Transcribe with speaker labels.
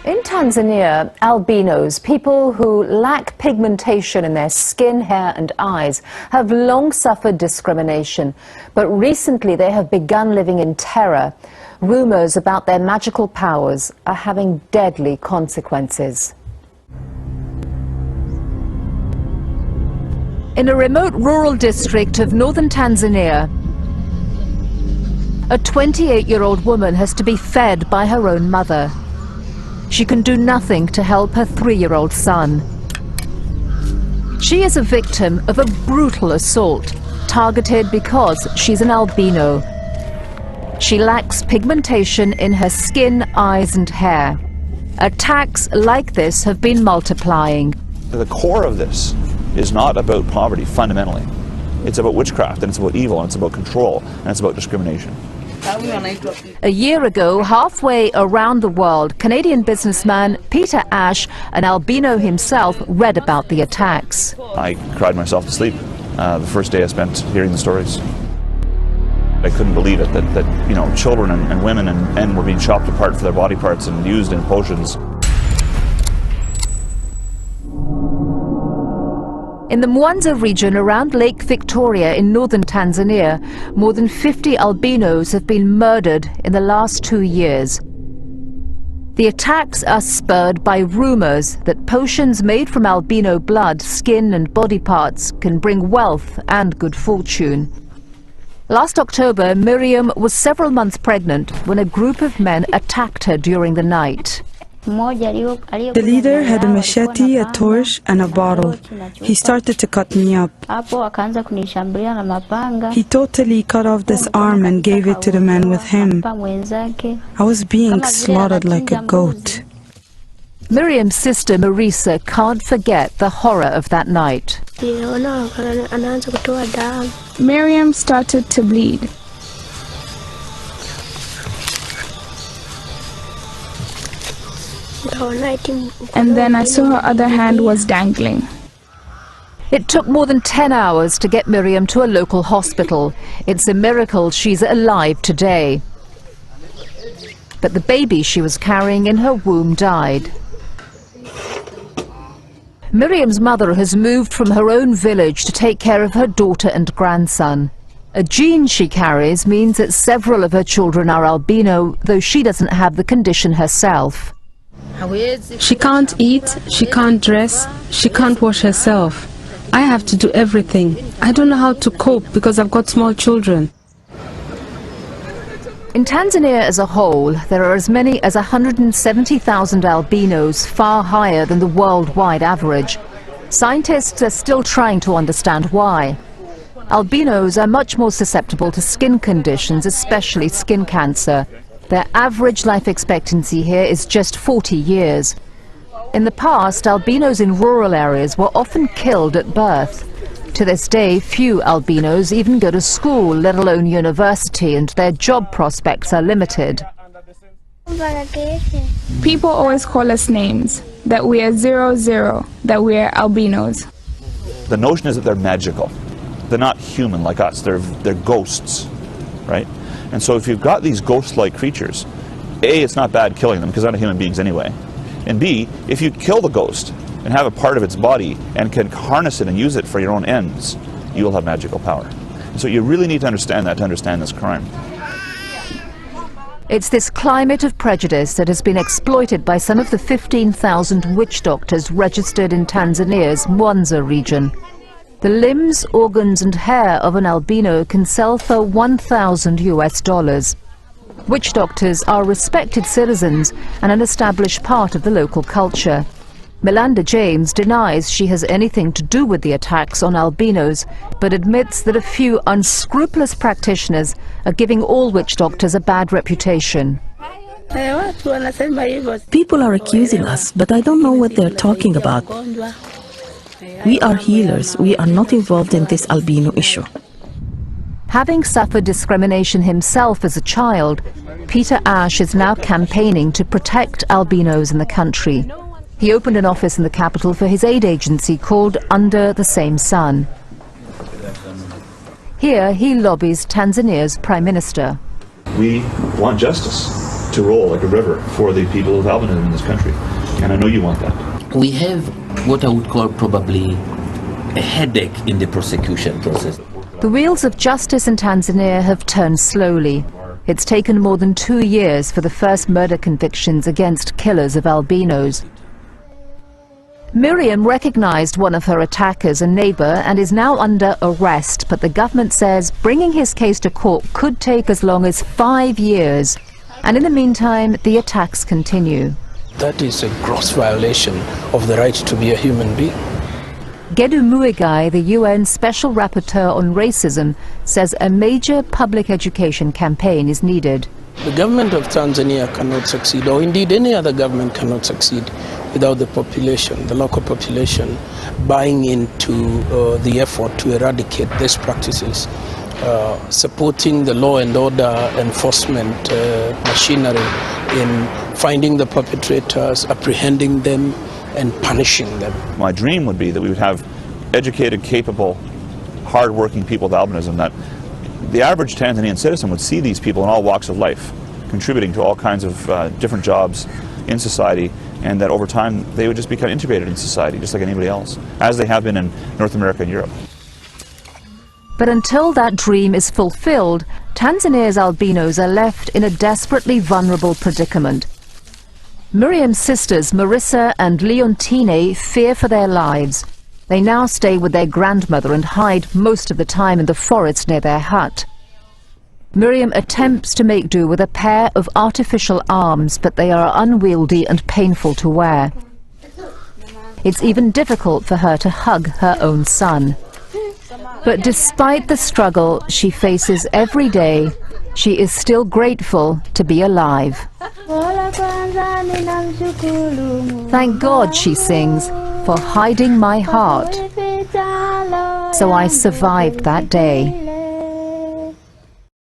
Speaker 1: In Tanzania, albinos, people who lack pigmentation in their skin, hair and eyes, have long suffered discrimination. But recently they have begun living in terror. Rumours about their magical powers are having deadly consequences. In a remote rural district of northern Tanzania, a 28-year-old woman has to be fed by her own mother. She can do nothing to help her 3-year-old son. She is a victim of a brutal assault, targeted because she's an albino. She lacks pigmentation in her skin, eyes and hair. Attacks like this have been multiplying.
Speaker 2: The core of this is not about poverty, fundamentally. It's about witchcraft, and it's about evil, and it's about control, and it's about discrimination.
Speaker 1: A year ago, halfway around the world, Canadian businessman Peter Ash, an albino himself, read about the attacks.
Speaker 2: I cried myself to sleep the first day I spent hearing the stories. I couldn't believe it, that you know, children and women and men were being chopped apart for their body parts and used in potions.
Speaker 1: In the Mwanza region around Lake Victoria in northern Tanzania, more than 50 albinos have been murdered in the last 2 years. The attacks are spurred by rumours that potions made from albino blood, skin and body parts can bring wealth and good fortune. Last October, Miriam was several months pregnant when a group of men attacked her during the night.
Speaker 3: The leader had a machete, a torch and a bottle. He started to cut me up. He totally cut off this arm and gave it to the man with him. I was being slaughtered like a goat.
Speaker 1: Miriam's sister Marisa can't forget the horror of that night.
Speaker 4: Miriam started to bleed. And then I saw her other hand was dangling.
Speaker 1: It took more than 10 hours to get Miriam to a local hospital. It's a miracle she's alive today. But the baby she was carrying in her womb died. Miriam's mother has moved from her own village to take care of her daughter and grandson. A gene she carries means that several of her children are albino, though she doesn't have the condition herself.
Speaker 5: She can't eat, she can't dress, she can't wash herself. I have to do everything. I don't know how to cope because I've got small children.
Speaker 1: In Tanzania as a whole, there are as many as 170,000 albinos, far higher than the worldwide average. Scientists are still trying to understand why. Albinos are much more susceptible to skin conditions, especially skin cancer. Their average life expectancy here is just 40 years. In the past, albinos in rural areas were often killed at birth. To this day, few albinos even go to school, let alone university, and their job prospects are limited.
Speaker 4: People always call us names, that we are 00, that we are albinos.
Speaker 2: The notion is that they're magical. They're not human like us, they're ghosts, right? And so if you've got these ghost-like creatures, A, it's not bad killing them because they're not human beings anyway. And B, if you kill the ghost and have a part of its body and can harness it and use it for your own ends, you will have magical power. And so you really need to understand that to understand this crime.
Speaker 1: It's this climate of prejudice that has been exploited by some of the 15,000 witch doctors registered in Tanzania's Mwanza region. The limbs, organs and hair of an albino can sell for $1,000 US. Witch doctors are respected citizens and an established part of the local culture. Melanda James denies she has anything to do with the attacks on albinos, but admits that a few unscrupulous practitioners are giving all witch doctors a bad reputation.
Speaker 6: People are accusing us, but I don't know what they're talking about. We are healers. We are not involved in this albino issue.
Speaker 1: Having suffered discrimination himself as a child, Peter Ash is now campaigning to protect albinos in the country. He opened an office in the capital for his aid agency called Under the Same Sun. Here he lobbies Tanzania's Prime Minister.
Speaker 2: We want justice to roll like a river for the people of albinism in this country. And I know you want that.
Speaker 7: We have what I would call probably a headache in the prosecution process.
Speaker 1: The wheels of justice in Tanzania have turned slowly. It's taken more than 2 years for the first murder convictions against killers of albinos. Miriam recognized one of her attackers, a neighbor, and is now under arrest, but the government says bringing his case to court could take as long as 5 years. And in the meantime, the attacks continue.
Speaker 8: That is a gross violation of the right to be a human being.
Speaker 1: Gedu Muigai, the UN Special Rapporteur on Racism, says a major public education campaign is needed.
Speaker 8: The government of Tanzania cannot succeed, or indeed any other government cannot succeed, without the population, the local population, buying into the effort to eradicate these practices, supporting the law and order enforcement machinery in finding the perpetrators, apprehending them, and punishing them.
Speaker 2: My dream would be that we would have educated, capable, hard-working people with albinism, that the average Tanzanian citizen would see these people in all walks of life, contributing to all kinds of different jobs in society, and that over time they would just become integrated in society, just like anybody else, as they have been in North America and Europe.
Speaker 1: But until that dream is fulfilled, Tanzania's albinos are left in a desperately vulnerable predicament. Miriam's sisters Marissa and Leontine fear for their lives. They now stay with their grandmother and hide most of the time in the forest near their hut. Miriam attempts to make do with a pair of artificial arms, but they are unwieldy and painful to wear. It's even difficult for her to hug her own son. But despite the struggle she faces every day, she is still grateful to be alive. Thank God, she sings, for hiding my heart. So I survived that day.